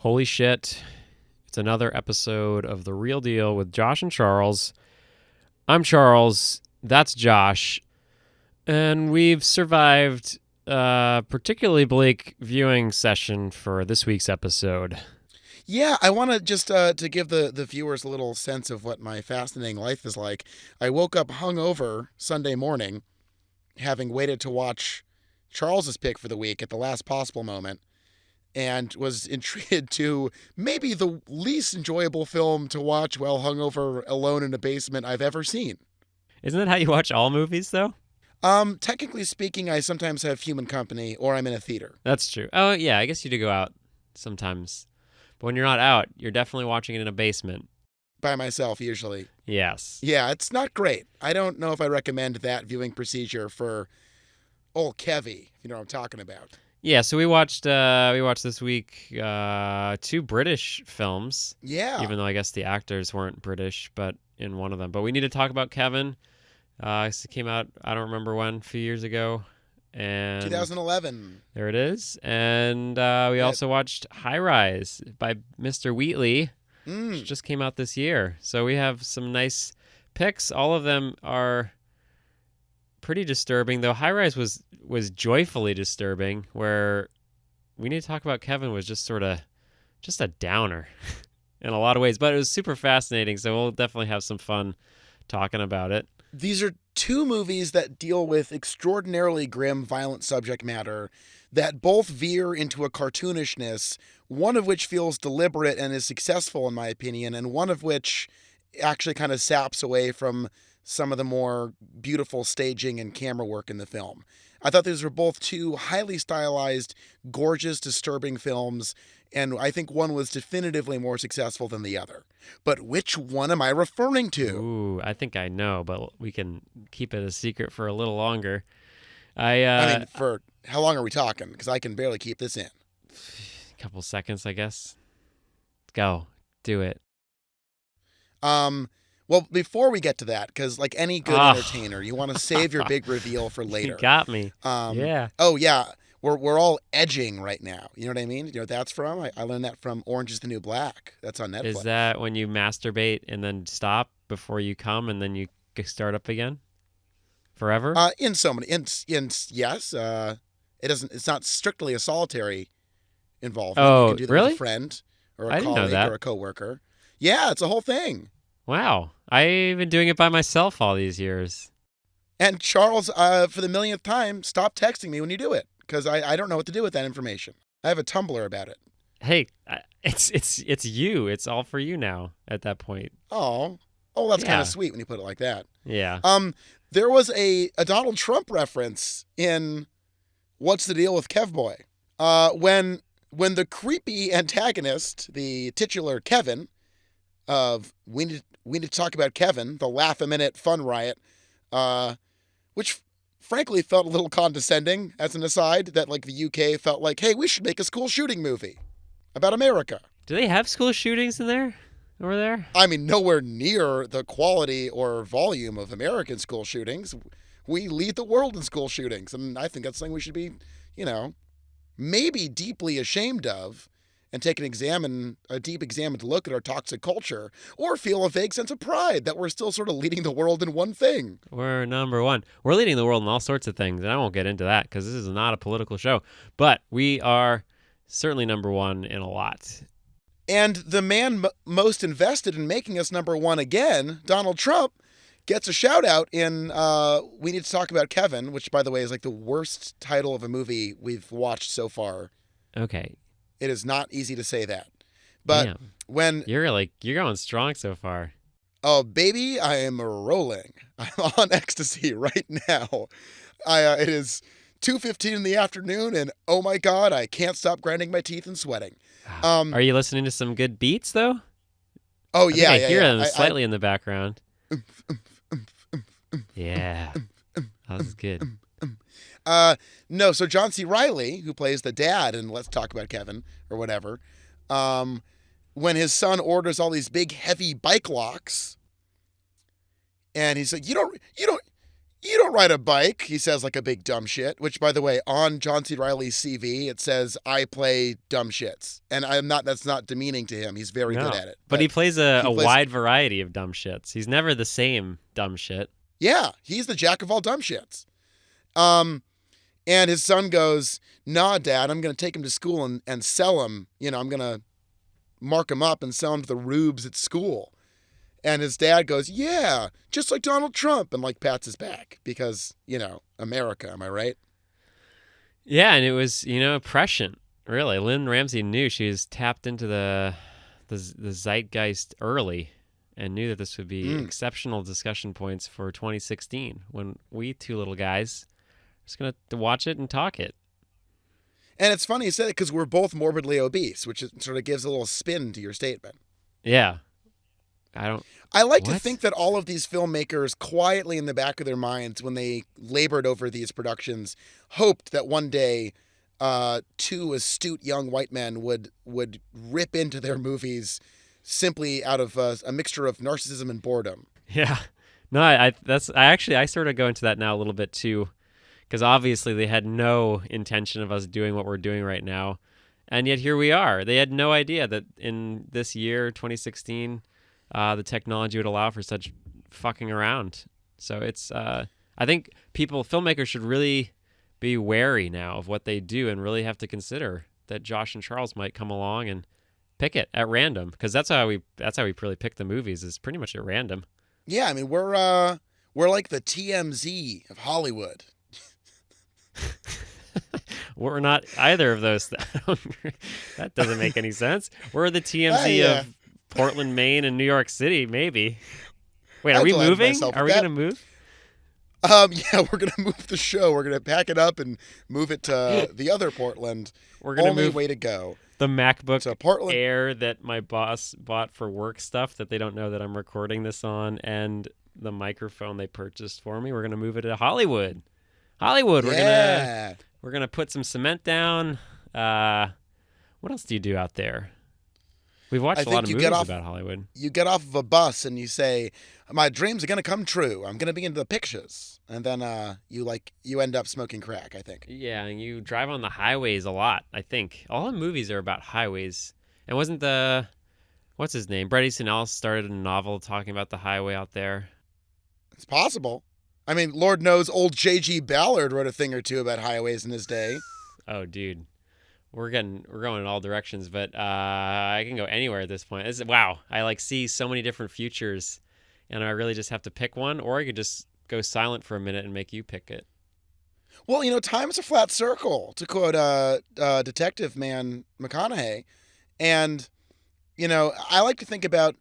Holy shit. It's another episode of The Real Deal with Josh and Charles. I'm Charles. That's Josh. And we've survived a particularly bleak viewing session for this week's episode. Yeah, I want to just to give the viewers a little sense of what my fascinating life is like. I woke up hungover Sunday morning, having waited to watch Charles's pick for the week at the last possible moment, and was intrigued to maybe the least enjoyable film to watch while hungover alone in a basement I've ever seen. Isn't that how you watch all movies, though? Technically speaking, I sometimes have human company or I'm in a theater. That's true. Oh, yeah, I guess you do go out sometimes. But when you're not out, you're definitely watching it in a basement. By myself, usually. Yes. Yeah, it's not great. I don't know if I recommend that viewing procedure for old Kevy, if you know what I'm talking about. Yeah, so we watched this week two British films. Yeah. Even though I guess the actors weren't British, but in one of them. But we need to talk about Kevin. It came out, I don't remember when, a few years ago. And 2011. There it is. And we also watched High Rise by Mr. Wheatley, which just came out this year. So we have some nice picks. All of them are pretty disturbing, though High Rise was joyfully disturbing, where we need to talk about Kevin was just sort of just a downer in a lot of ways. But it was super fascinating, so we'll definitely have some fun talking about it. These are two movies that deal with extraordinarily grim, violent subject matter that both veer into a cartoonishness, one of which feels deliberate and is successful, in my opinion, and one of which actually kind of saps away from some of the more beautiful staging and camera work in the film. I thought these were both two highly stylized, gorgeous, disturbing films, and I think one was definitively more successful than the other. But which one am I referring to? Ooh, I think I know, but we can keep it a secret for a little longer. I mean, for how long are we talking? Because I can barely keep this in. A couple seconds, I guess. Go. Do it. Well, before we get to that, because like any good entertainer, you want to save your big reveal for later. You got me. Yeah. Oh, yeah. We're all edging right now. You know what I mean? You know what that's from? I learned that from Orange is the New Black. That's on Netflix. Is that when you masturbate and then stop before you come and then you start up again? Forever? In so many, yes. It doesn't. It's not strictly a solitary involvement. Oh, you can do that really? with a friend or I a didn't know colleague that. or a coworker. Yeah, it's a whole thing. Wow. I've been doing it by myself all these years. And Charles, for the millionth time, stop texting me when you do it, because I don't know what to do with that information. I have a Tumblr about it. Hey, it's you. It's all for you now at that point. Oh, that's kind of sweet when you put it like that. Yeah. There was a Donald Trump reference in What's the Deal with Kevboy? When the creepy antagonist, the titular Kevin, of we need to talk about Kevin, the laugh-a-minute fun riot, which frankly felt a little condescending as an aside, that like the UK felt like, hey, we should make a school shooting movie about America. Do they have school shootings in there? Over there? I mean, nowhere near the quality or volume of American school shootings. We lead the world in school shootings, and I think that's something we should be, maybe deeply ashamed of, and take a deep examined look at our toxic culture, or feel a vague sense of pride that we're still sort of leading the world in one thing. We're number one. We're leading the world in all sorts of things, and I won't get into that because this is not a political show. But we are certainly number one in a lot. And the man most invested in making us number one again, Donald Trump, gets a shout out in We Need to Talk About Kevin, which, by the way, is like the worst title of a movie we've watched so far. Okay. It is not easy to say that. But damn. When... You're going strong so far. Oh, baby, I am rolling. I'm on ecstasy right now. It is 2:15 in the afternoon, and oh my God, I can't stop grinding my teeth and sweating. Are you listening to some good beats, though? Oh, yeah, I hear them slightly in the background. Yeah. That was good. No, so John C. Reilly, who plays the dad in Let's Talk About Kevin, or whatever, when his son orders all these big, heavy bike locks, and he's like, you You don't ride a bike, he says like a big dumb shit, which, by the way, on John C. Reilly's CV, it says, I play dumb shits. And that's not demeaning to him. He's very good No. at it. But he plays a he plays, wide variety of dumb shits. He's never the same dumb shit. Yeah, he's the jack of all dumb shits. And his son goes, nah, Dad, I'm going to take him to school and sell him. You know, I'm going to mark him up and sell him to the rubes at school. And his dad goes, yeah, just like Donald Trump, and like pats his back because, you know, America, am I right? Yeah, and it was, you know, prescient, really. Lynn Ramsey knew she was tapped into the zeitgeist early and knew that this would be exceptional discussion points for 2016 when we two little guys are just going to watch it and talk it. And it's funny you said it because we're both morbidly obese, which sort of gives a little spin to your statement. Yeah. I like to think that all of these filmmakers quietly in the back of their minds when they labored over these productions hoped that one day two astute young white men would rip into their movies simply out of a mixture of narcissism and boredom. Yeah. No, I sort of go into that now a little bit too, because obviously they had no intention of us doing what we're doing right now. And yet here we are. They had no idea that in this year, 2016, the technology would allow for such fucking around. So it's, I think filmmakers should really be wary now of what they do and really have to consider that Josh and Charles might come along and pick it at random, because that's how we really pick the movies, is pretty much at random. Yeah, I mean we're like the TMZ of Hollywood. We're not either of those. That doesn't make any sense. We're the TMZ of Portland, Maine, and New York City, maybe. Wait, are we moving? Are we going to move? Yeah, we're going to move the show. We're going to pack it up and move it to the other Portland. We're going to move way to go. The MacBook so Portland Air that my boss bought for work stuff that they don't know that I'm recording this on, and the microphone they purchased for me. We're going to move it to Hollywood. Yeah. We're going to put some cement down. What else do you do out there? We've watched a lot of movies about Hollywood. You get off of a bus and you say, my dreams are going to come true. I'm going to be into the pictures. And then you end up smoking crack, I think. Yeah, and you drive on the highways a lot, I think. All the movies are about highways. And wasn't what's his name? Bret Easton Ellis started a novel talking about the highway out there. It's possible. I mean, Lord knows old J.G. Ballard wrote a thing or two about highways in his day. Oh, dude. We're going in all directions, but I can go anywhere at this point. Wow, I see so many different futures, and I really just have to pick one, or I could just go silent for a minute and make you pick it. Well, you know, time's a flat circle, to quote Detective Man McConaughey. And, you know, I like to think about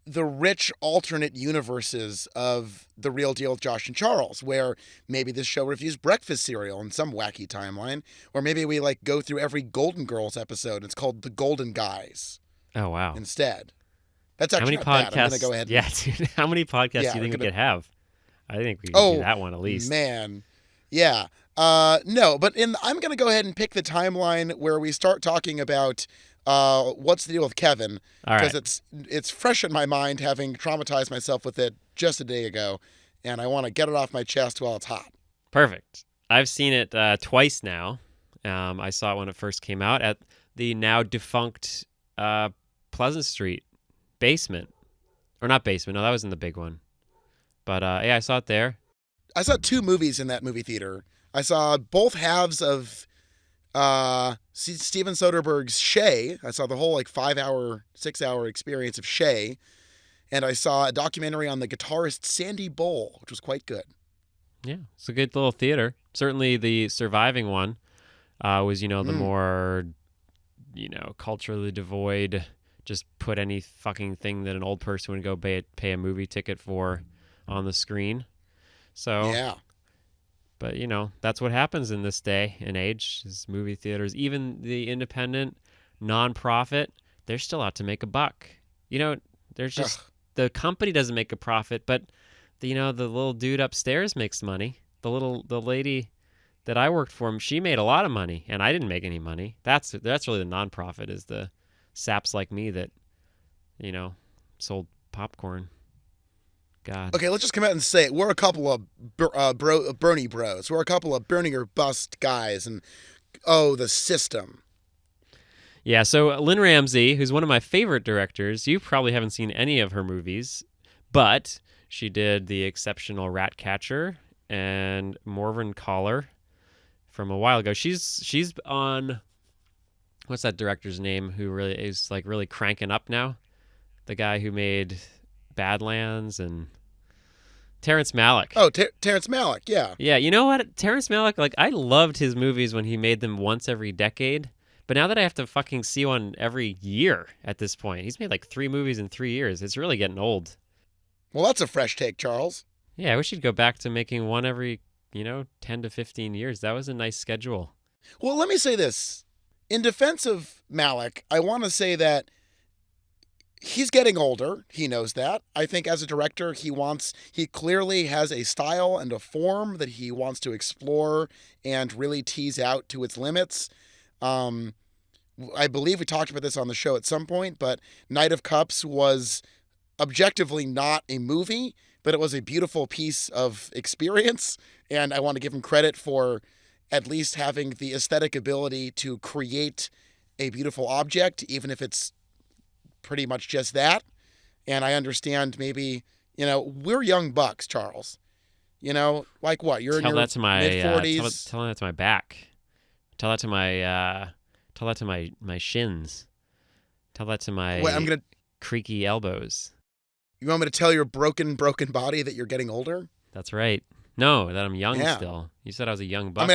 the rich alternate universes of The Real Deal with Josh and Charles, where maybe this show reviews breakfast cereal in some wacky timeline, or maybe we go through every Golden Girls episode and it's called The Golden Guys. Oh, wow. Instead. That's actually not bad. I'm going to go ahead. Yeah, dude, how many podcasts do you think we could have? I think we could do that one at least. Man. Yeah. No, but I'm going to go ahead and pick the timeline where we start talking about What's the Deal with Kevin? Because it's fresh in my mind, having traumatized myself with it just a day ago, and I want to get it off my chest while it's hot. Perfect. I've seen it twice now. I saw it when it first came out at the now defunct Pleasant Street basement. Or not basement. No, that was in the big one. But yeah, I saw it there. I saw two movies in that movie theater. I saw both halves of Steven Soderbergh's Shay. I saw the whole 5-hour, 6-hour experience of Shay. And I saw a documentary on the guitarist Sandy Bowl, which was quite good. Yeah, it's a good little theater. Certainly the surviving one was, the more, culturally devoid, just put any fucking thing that an old person would go pay a movie ticket for on the screen. So yeah. But, that's what happens in this day and age, is movie theaters. Even the independent, non-profit, they're still out to make a buck. There's just, the company doesn't make a profit, but, the little dude upstairs makes money. The lady that I worked for, she made a lot of money, and I didn't make any money. That's really the non-profit, is the saps like me that, sold popcorn. God. Okay, let's just come out and say it. We're a couple of Bernie bros. We're a couple of burning or bust guys, and the system. Yeah, so Lynn Ramsey, who's one of my favorite directors, you probably haven't seen any of her movies, but she did the exceptional Ratcatcher and Morven Caller from a while ago. She's on, what's that director's name who really is like really cranking up now? The guy who made Badlands and Terrence Malick. Oh, Terrence Malick, yeah. Yeah, you know what? Terrence Malick, like I loved his movies when he made them once every decade. But now that I have to fucking see one every year at this point, he's made like 3 movies in 3 years. It's really getting old. Well, that's a fresh take, Charles. Yeah, I wish he'd go back to making one every, 10 to 15 years. That was a nice schedule. Well, let me say this. In defense of Malick, I want to say that he's getting older. He knows that. I think as a director, he clearly has a style and a form that he wants to explore and really tease out to its limits. I believe we talked about this on the show at some point, but Knight of Cups was objectively not a movie, but it was a beautiful piece of experience. And I want to give him credit for at least having the aesthetic ability to create a beautiful object, even if it's pretty much just that. And I understand maybe, we're young bucks, Charles. Like what? You're in your mid-40s. Tell that to my back. Tell that to my shins. Tell that to my creaky elbows. You want me to tell your broken body that you're getting older? That's right. No, that I'm young still. You said I was a young buck.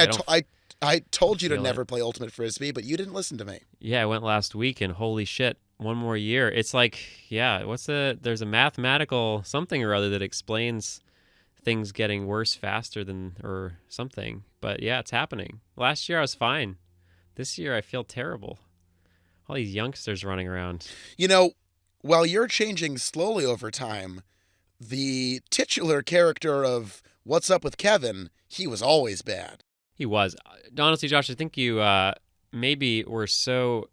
I told you to never play Ultimate Frisbee, but you didn't listen to me. Yeah, I went last week, and holy shit, one more year. It's like, yeah, there's a mathematical something or other that explains things getting worse faster or something. But yeah, it's happening. Last year I was fine. This year I feel terrible. All these youngsters running around. While you're changing slowly over time, the titular character of What's Up with Kevin, he was always bad. He was. Honestly, Josh, I think you maybe were so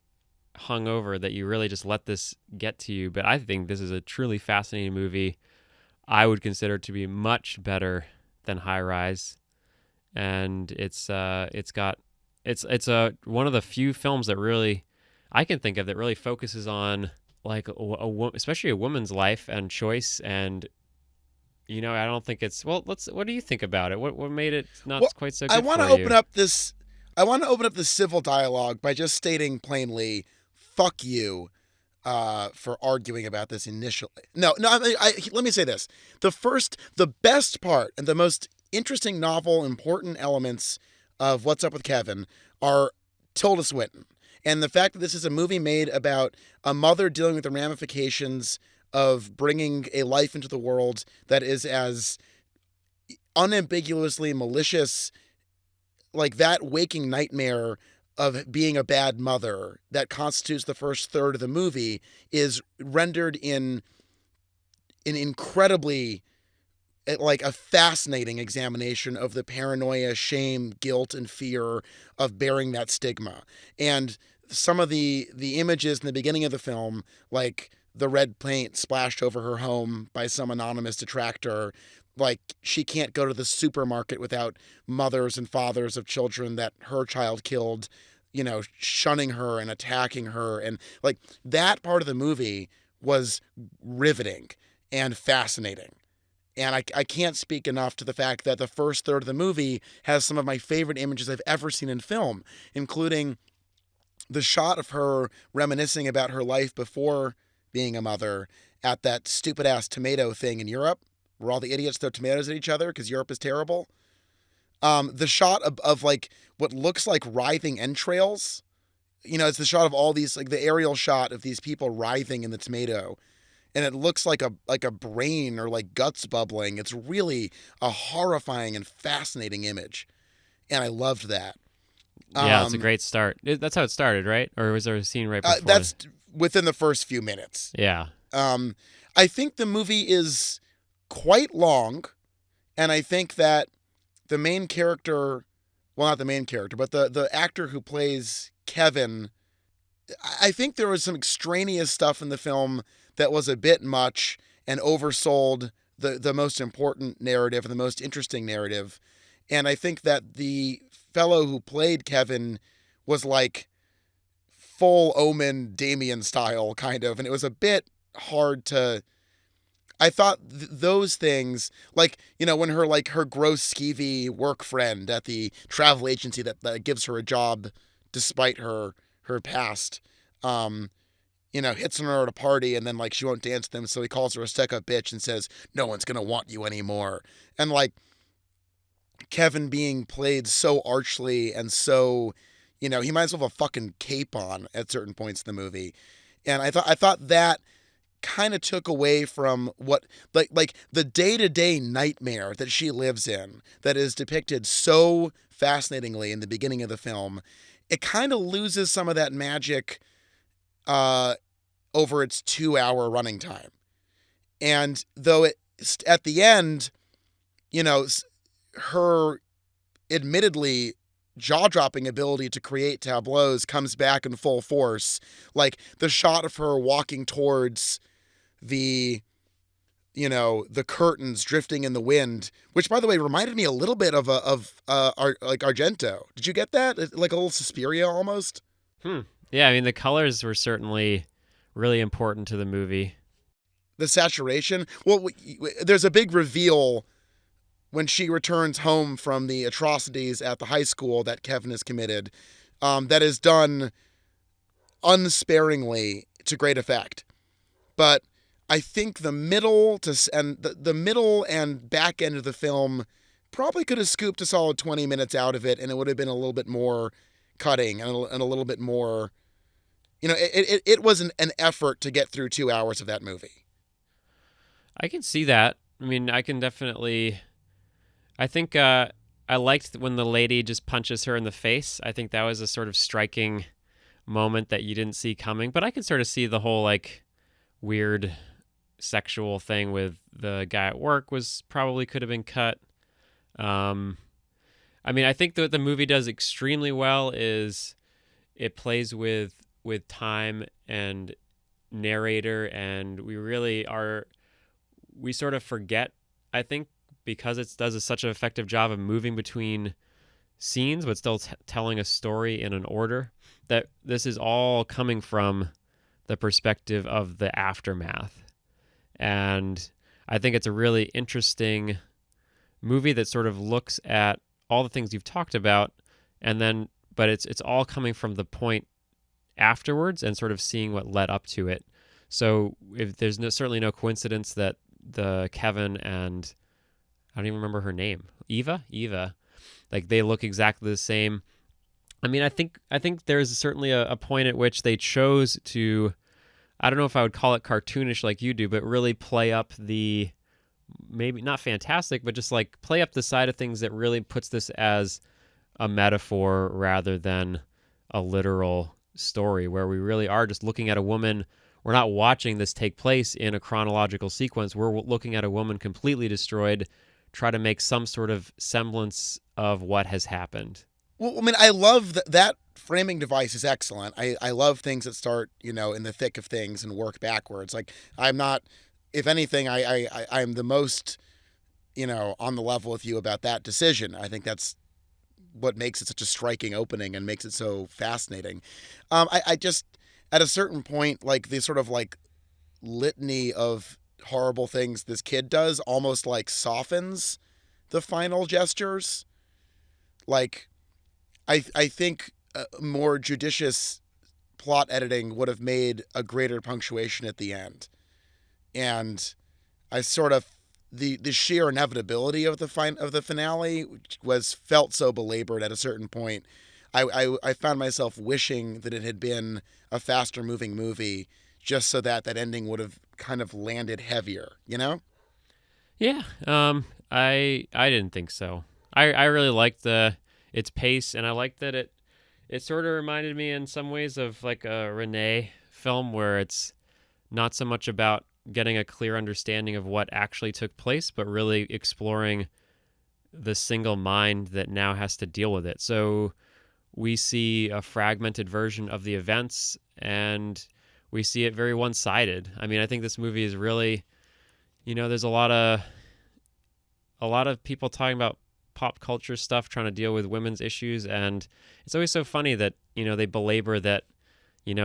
hungover that you really just let this get to you. But I think this is a truly fascinating movie. I would consider it to be much better than High Rise, and it's one of the few films that really I can think of that really focuses on like especially a woman's life and choice. And I don't think it's what do you think about it? What made it not quite so good for you? I want to open up this civil dialogue by just stating plainly, fuck you for arguing about this initially. No, let me say this. The best part and the most interesting, novel, important elements of What's Up with Kevin are Tilda Swinton. And the fact that this is a movie made about a mother dealing with the ramifications of bringing a life into the world that is as unambiguously malicious, like that waking nightmare of being a bad mother that constitutes the first third of the movie, is rendered in an incredibly, like, a fascinating examination of the paranoia, shame, guilt, and fear of bearing that stigma. And some of the images in the beginning of the film, like the red paint splashed over her home by some anonymous detractor, like she can't go to the supermarket without mothers and fathers of children that her child killed, shunning her and attacking her. And like that part of the movie was riveting and fascinating. And I can't speak enough to the fact that the first third of the movie has some of my favorite images I've ever seen in film, including the shot of her reminiscing about her life before being a mother at that stupid-ass tomato thing in Europe, where all the idiots throw tomatoes at each other because Europe is terrible. The shot of like what looks like writhing entrails. It's the shot of all these, like the aerial shot of these people writhing in the tomato. And it looks like a brain or like guts bubbling. It's really a horrifying and fascinating image. And I loved that. Yeah, it's a great start. That's how it started, right? Or was there a scene right before? That's within the first few minutes. Yeah. I think the movie is quite long, and I think that the main character, well, not the main character, but the actor who plays Kevin, I think there was some extraneous stuff in the film that was a bit much and oversold the most important narrative and the most interesting narrative. And I think that the fellow who played Kevin was like full Omen Damien style kind of, and it was a bit hard to. I thought those things, like, when her gross skeevy work friend at the travel agency that gives her a job despite her past, um, hits on her at a party, and then like she won't dance with him, so he calls her a stuck up bitch and says, "No one's gonna want you anymore." And like Kevin being played so archly and so, he might as well have a fucking cape on at certain points in the movie. And I thought that kind of took away from what like the day-to-day nightmare that she lives in that is depicted so fascinatingly in the beginning of the film. It kind of loses some of that magic uh over its 2-hour running time. And though it at the end, her admittedly jaw-dropping ability to create tableaus comes back in full force. Like the shot of her walking towards the the curtains drifting in the wind, which by the way reminded me a little bit of like Argento. Did you get that? Like a little Suspiria almost. Yeah, I mean the colors were certainly really important to the movie. The saturation. Well, there's a big reveal when she returns home from the atrocities at the high school that Kevin has committed, that is done unsparingly to great effect. But I think the middle and back end of the film probably could have scooped a solid 20 minutes out of it, and it would have been a little bit more cutting and a little bit more. It was an effort to get through 2 hours of that movie. I can see that. I mean, I can definitely. I think I liked when the lady just punches her in the face. I think that was a sort of striking moment that you didn't see coming. But I could sort of see the whole like weird sexual thing with the guy at work was probably could have been cut. I mean, I think what the movie does extremely well is it plays with time and narrator, and we sort of forget, I think, because it does such an effective job of moving between scenes but still telling a story in an order, that this is all coming from the perspective of the aftermath. And I think it's a really interesting movie that sort of looks at all the things you've talked about, and then but it's all coming from the point afterwards and sort of seeing what led up to it. So if there's certainly no coincidence that the Kevin and I don't even remember her name, Eva, like they look exactly the same. I mean, I think there's certainly a point at which they chose to, I don't know if I would call it cartoonish like you do, but really play up the, maybe not fantastic, but just like play up the side of things that really puts this as a metaphor rather than a literal story, where we really are just looking at a woman. We're not watching this take place in a chronological sequence. We're looking at a woman completely destroyed, try to make some sort of semblance of what has happened. Well, I mean, I love that framing device is excellent. I love things that start, in the thick of things and work backwards. Like I'm not, if anything, I'm the most, on the level with you about that decision. I think that's what makes it such a striking opening and makes it so fascinating. I just, at a certain point, like the sort of like litany of horrible things this kid does almost like softens the final gestures. Like, I think more judicious plot editing would have made a greater punctuation at the end. And I sort of the sheer inevitability of the finale was felt so belabored at a certain point. I found myself wishing that it had been a faster moving movie, just so that ending would have kind of landed heavier, Yeah, I didn't think so. I really liked its pace, and I liked that it sort of reminded me in some ways of like a Renee film, where it's not so much about getting a clear understanding of what actually took place, but really exploring the single mind that now has to deal with it. So we see a fragmented version of the events, and we see it very one-sided. I mean, I think this movie is really, there's a lot of people talking about pop culture stuff, trying to deal with women's issues, and it's always so funny that they belabor that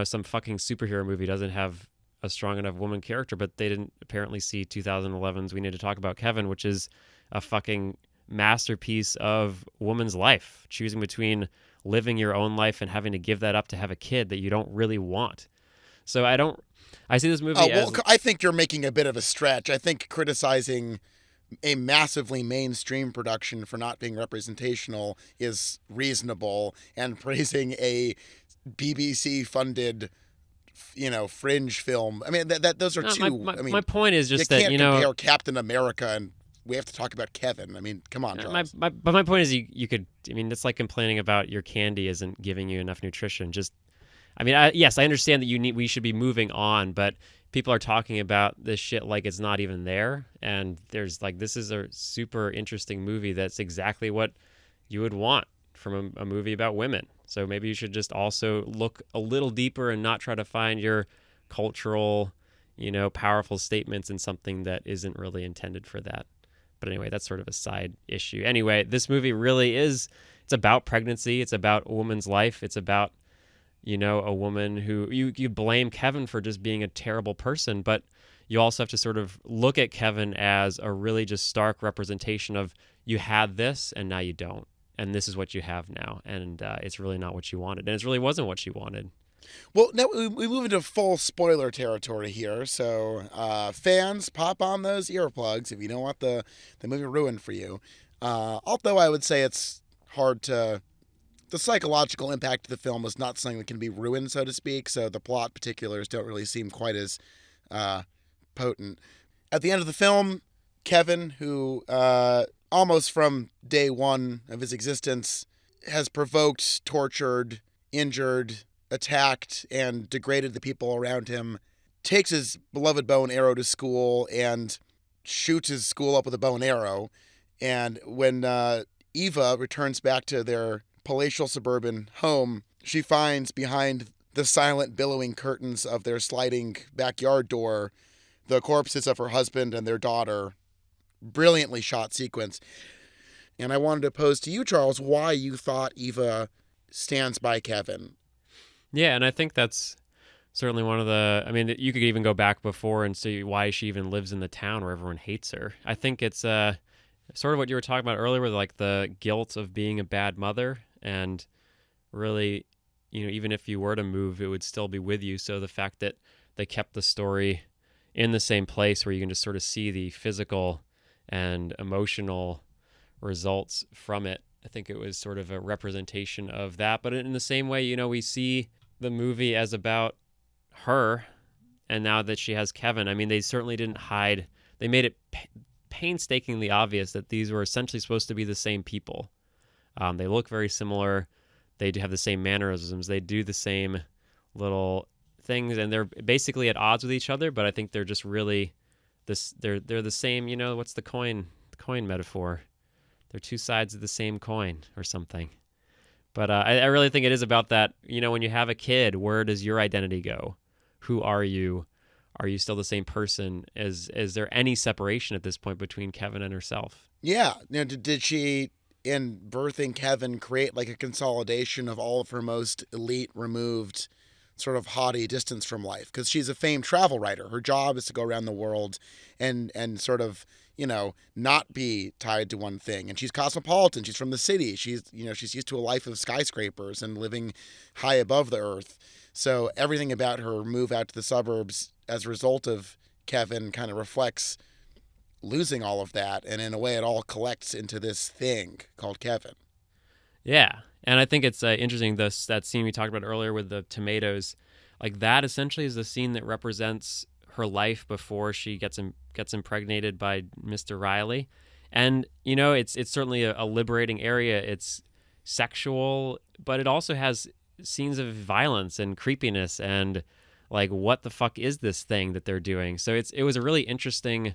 some fucking superhero movie doesn't have a strong enough woman character, but they didn't apparently see 2011's We Need to Talk About Kevin, which is a fucking masterpiece of woman's life, choosing between living your own life and having to give that up to have a kid that you don't really want. So I see this movie as... I think you're making a bit of a stretch. I think criticizing a massively mainstream production for not being representational is reasonable, and praising a BBC-funded, fringe film. I mean, those are two. My point is just that you can't compare Captain America and we have to talk about Kevin. I mean, come on, Charles. But my point is, you could. I mean, it's like complaining about your candy isn't giving you enough nutrition. Just, I mean, yes, I understand that we should be moving on, but people are talking about this shit like it's not even there. And there's like, this is a super interesting movie that's exactly what you would want from a movie about women. So maybe you should just also look a little deeper and not try to find your cultural, powerful statements in something that isn't really intended for that. But anyway, that's sort of a side issue. Anyway, this movie really it's about pregnancy. It's about a woman's life. It's about, a woman who you blame Kevin for just being a terrible person, but you also have to sort of look at Kevin as a really just stark representation of, you had this and now you don't. And this is what you have now. And it's really not what you wanted. And it really wasn't what you wanted. Well, now we move into full spoiler territory here. So fans, pop on those earplugs if you don't want the movie ruined for you. Although I would say it's hard to... The psychological impact of the film was not something that can be ruined, so to speak. So the plot particulars don't really seem quite as potent. At the end of the film, Kevin, who... almost from day one of his existence, has provoked, tortured, injured, attacked, and degraded the people around him, takes his beloved bow and arrow to school and shoots his school up with a bow and arrow. And when Eva returns back to their palatial suburban home, she finds behind the silent billowing curtains of their sliding backyard door the corpses of her husband and their daughter. Brilliantly shot sequence. And I wanted to pose to you, Charles, why you thought Eva stands by Kevin. Yeah, and I think that's certainly one of the... I mean, you could even go back before and see why she even lives in the town where everyone hates her. I think it's sort of what you were talking about earlier with like the guilt of being a bad mother, and really, even if you were to move, it would still be with you. So the fact that they kept the story in the same place where you can just sort of see the physical and emotional results from it, I think it was sort of a representation of that. But in the same way, we see the movie as about her, and now that she has Kevin, I mean, they certainly didn't hide. They made it painstakingly obvious that these were essentially supposed to be the same people. They look very similar. They do have the same mannerisms. They do the same little things, and they're basically at odds with each other, but I think they're just really... They're the same, what's the coin metaphor? They're two sides of the same coin or something. But I really think it is about that, when you have a kid, where does your identity go? Who are you? Are you still the same person? Is there any separation at this point between Kevin and herself? Yeah. Now, did she, in birthing Kevin, create like a consolidation of all of her most elite, removed, sort of haughty distance from life? Because she's a famed travel writer. Her job is to go around the world and sort of, not be tied to one thing. And she's cosmopolitan. She's from the city. She's used to a life of skyscrapers and living high above the earth. So everything about her move out to the suburbs as a result of Kevin kind of reflects losing all of that. And in a way, it all collects into this thing called Kevin. Yeah. And I think it's interesting, that scene we talked about earlier with the tomatoes, like that essentially is the scene that represents her life before she gets impregnated by Mr. Riley. And, it's certainly a liberating area. It's sexual, but it also has scenes of violence and creepiness and like, what the fuck is this thing that they're doing? So it was a really interesting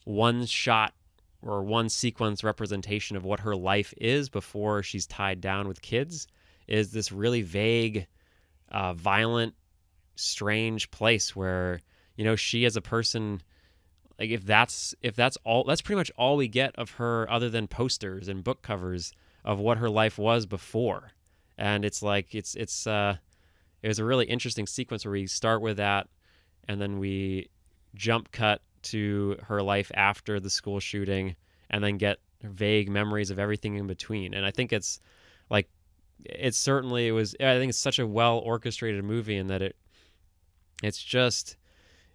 one shot or one sequence representation of what her life is before she's tied down with kids, is this really vague, violent, strange place where, she as a person, like if that's all, that's pretty much all we get of her other than posters and book covers of what her life was before. And it's like it was a really interesting sequence where we start with that, and then we jump cut to her life after the school shooting, and then get vague memories of everything in between. And I think it's like it certainly was. I think it's such a well orchestrated movie, in that it's just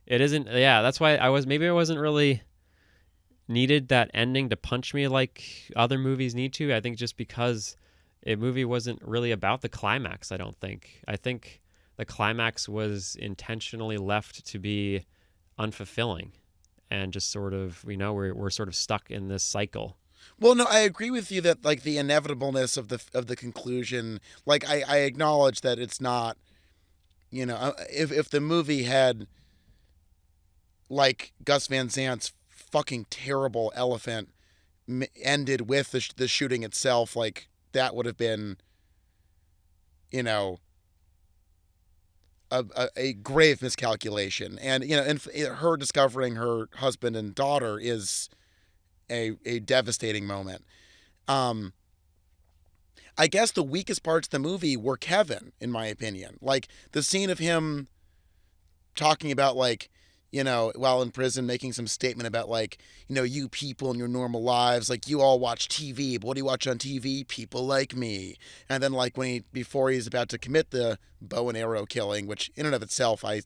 it isn't. Yeah, that's why I wasn't really needed that ending to punch me like other movies need to. I think just because a movie wasn't really about the climax. I think the climax was intentionally left to be unfulfilling, and just sort of, we're sort of stuck in this cycle. Well, no, I agree with you that like the inevitableness of the conclusion. Like I acknowledge that it's not. If the movie had like Gus Van Sant's fucking terrible Elephant ended with the shooting itself, like that would have been, you know, a grave miscalculation. And and her discovering her husband and daughter is a devastating moment. Um, I guess the weakest parts of the movie were Kevin, in my opinion. Like the scene of him talking about like, while in prison, making some statement about like, you people in your normal lives, like you all watch TV, but what do you watch on TV? People like me. And then like before he's about to commit the bow and arrow killing, which in and of itself, I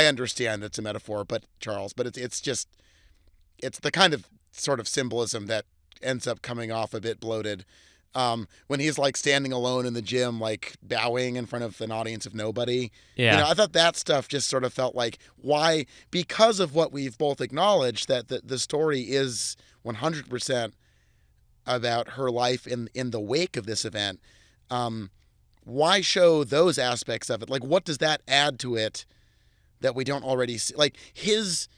understand it's a metaphor, but Charles, but it's the kind of sort of symbolism that ends up coming off a bit bloated. When he's like standing alone in the gym, like bowing in front of an audience of nobody. Yeah. I thought that stuff just sort of felt like, why? Because of what we've both acknowledged, that the story is 100% about her life in the wake of this event. Why show those aspects of it? Like, what does that add to it that we don't already see? Like, his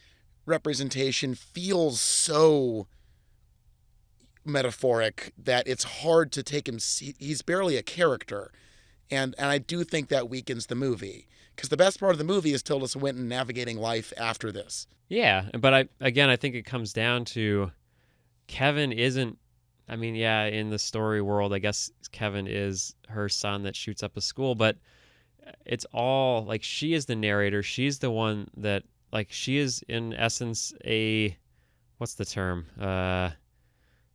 representation feels so metaphoric that it's hard to take him. He's barely a character, and I do think that weakens the movie, because the best part of the movie is Tilda Swinton navigating life after this. Yeah, but I think it comes down to Kevin isn't. I mean, yeah, in the story world, I guess Kevin is her son that shoots up a school, but it's all like she is the narrator. She's the one that, like, she is in essence what's the term?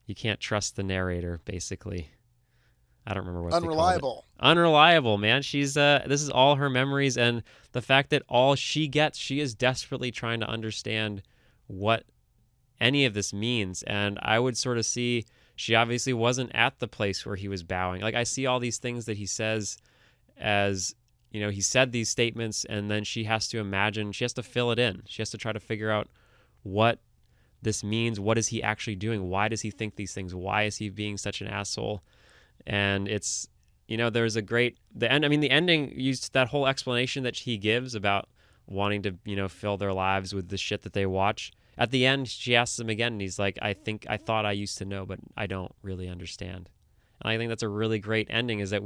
You can't trust the narrator, basically. I don't remember what Unreliable. They call it. Unreliable, man. She's this is all her memories, and the fact that all she gets, she is desperately trying to understand what any of this means. And I would sort of see she obviously wasn't at the place where he was bowing. Like, I see all these things that he says as, he said these statements, and then she has to imagine, she has to fill it in. She has to try to figure out what this means. What is he actually doing? Why does he think these things? Why is he being such an asshole? And it's, there's the ending used that whole explanation that he gives about wanting to, fill their lives with the shit that they watch. At the end, she asks him again, and he's like, I thought I used to know, but I don't really understand. And I think that's a really great ending, is that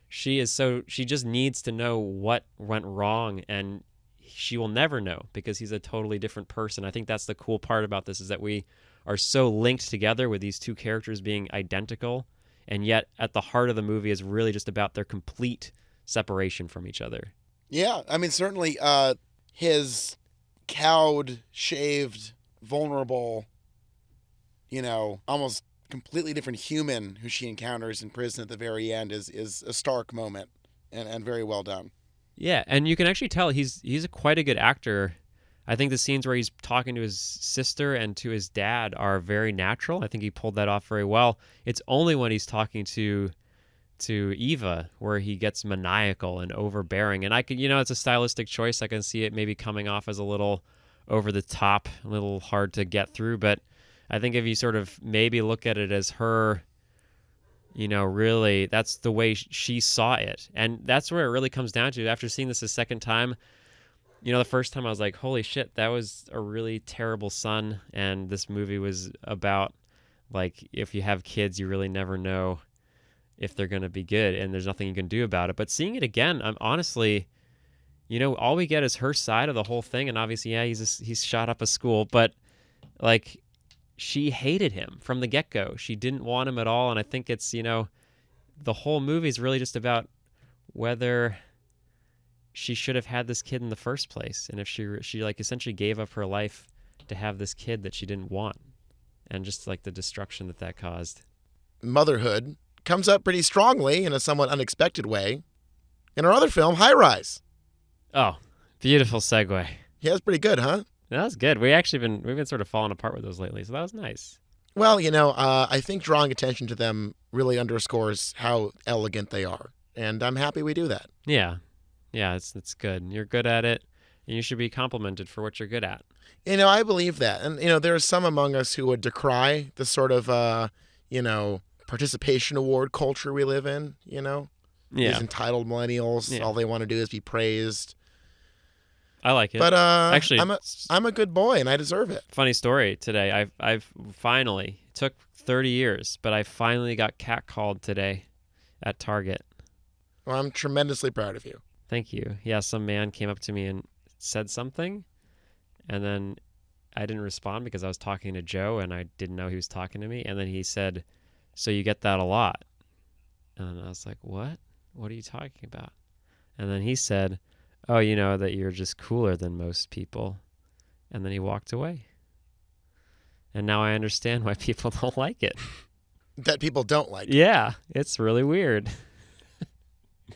she just needs to know what went wrong, and she will never know, because he's a totally different person. I think that's the cool part about this, is that we are so linked together with these two characters being identical, and yet at the heart of the movie is really just about their complete separation from each other. Yeah, I mean, certainly his cowed, shaved, vulnerable, almost completely different human who she encounters in prison at the very end is a stark moment, and very well done. Yeah, and you can actually tell he's quite a good actor. I think the scenes where he's talking to his sister and to his dad are very natural. I think he pulled that off very well. It's only when he's talking to Eva where he gets maniacal and overbearing. And I could, it's a stylistic choice. I can see it maybe coming off as a little over the top, a little hard to get through. But I think if you sort of maybe look at it as her, really, that's the way she saw it. And that's where it really comes down to. After seeing this a second time, the first time I was like, holy shit, that was a really terrible son. And this movie was about, like, if you have kids, you really never know if they're going to be good, and there's nothing you can do about it. But seeing it again, I'm honestly, all we get is her side of the whole thing, and obviously, yeah, he's shot up a school, but like she hated him from the get-go. She didn't want him at all, and I think it's, the whole movie is really just about whether she should have had this kid in the first place, and if she like essentially gave up her life to have this kid that she didn't want, and just like the destruction that caused. Motherhood comes up pretty strongly in a somewhat unexpected way in our other film, High Rise. Oh, beautiful segue. Yeah, that's pretty good, huh? That was good. We've been sort of falling apart with those lately, so that was nice. Well, I think drawing attention to them really underscores how elegant they are, and I'm happy we do that. Yeah, it's good. You're good at it, and you should be complimented for what you're good at. I believe that, and there are some among us who would decry the sort of participation award culture we live in. These entitled millennials, all they want to do is be praised. I like it. But actually, I'm a good boy and I deserve it. Funny story today. I've finally, it took 30 years, but I finally got catcalled today at Target. Well, I'm tremendously proud of you. Thank you. Yeah, some man came up to me and said something, and then I didn't respond because I was talking to Joe and I didn't know he was talking to me. And then he said, "So you get that a lot?" And I was like, "What? What are you talking about?" And then he said, "Oh, that you're just cooler than most people." And then he walked away. And now I understand why people don't like it. That people don't like it. Yeah, it's really weird.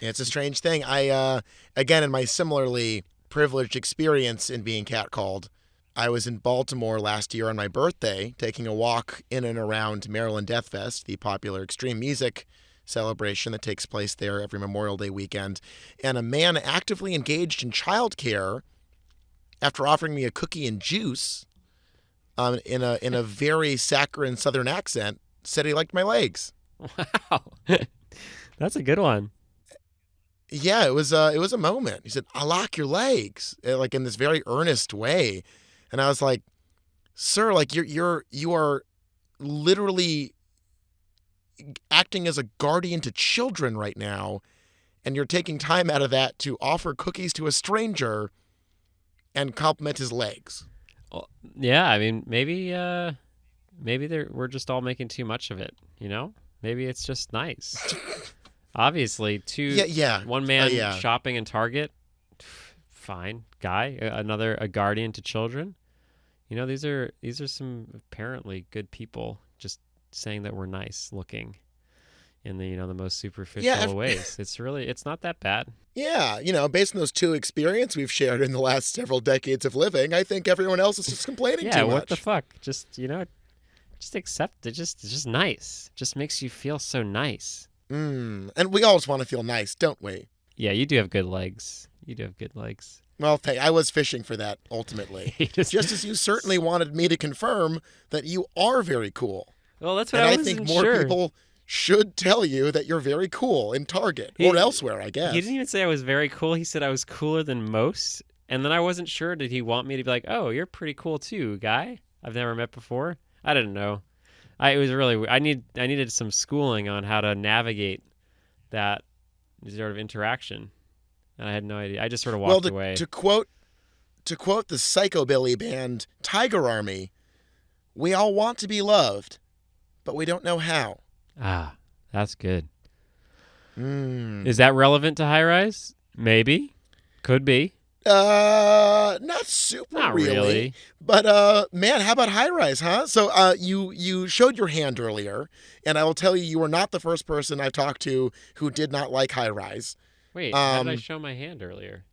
It's a strange thing. I, again, in my similarly privileged experience in being catcalled, I was in Baltimore last year on my birthday, taking a walk in and around Maryland Death Fest, the popular extreme music celebration that takes place there every Memorial Day weekend. And a man actively engaged in childcare, after offering me a cookie and juice, in a very saccharine Southern accent, said he liked my legs. Wow, that's a good one. Yeah, it was a moment. He said, "I like your legs," like in this very earnest way, and I was like, "Sir, like you are literally acting as a guardian to children right now, and you're taking time out of that to offer cookies to a stranger and compliment his legs." Well, yeah, I mean, maybe we're just all making too much of it. Maybe it's just nice. Obviously, one man shopping in Target, fine guy. Another, a guardian to children. These are some apparently good people just saying that we're nice looking in the the most superficial ways. It's not that bad. Yeah, based on those two experiences we've shared in the last several decades of living, I think everyone else is just complaining too much. Yeah, what the fuck? Just accept it. It's just nice. Just makes you feel so nice. And we always want to feel nice, don't we? Yeah, you do have good legs. Well, I was fishing for that, ultimately. Just as you certainly wanted me to confirm that you are very cool. Well, that's what I wasn't think more people should tell you that you're very cool in Target or elsewhere, I guess. He didn't even say I was very cool. He said I was cooler than most. And then I wasn't sure, did he want me to be like, "Oh, you're pretty cool too, guy I've never met before"? I didn't know. It was really, I needed some schooling on how to navigate that sort of interaction, and I had no idea. I just sort of walked away. To quote the psychobilly band Tiger Army, "We all want to be loved, but we don't know how." Ah, that's good. Is that relevant to High Rise? Maybe, could be. Not super Not really. But man, how about High Rise, huh? So you showed your hand earlier, and I will tell you are not the first person I've talked to who did not like High Rise. Wait, how did I show my hand earlier?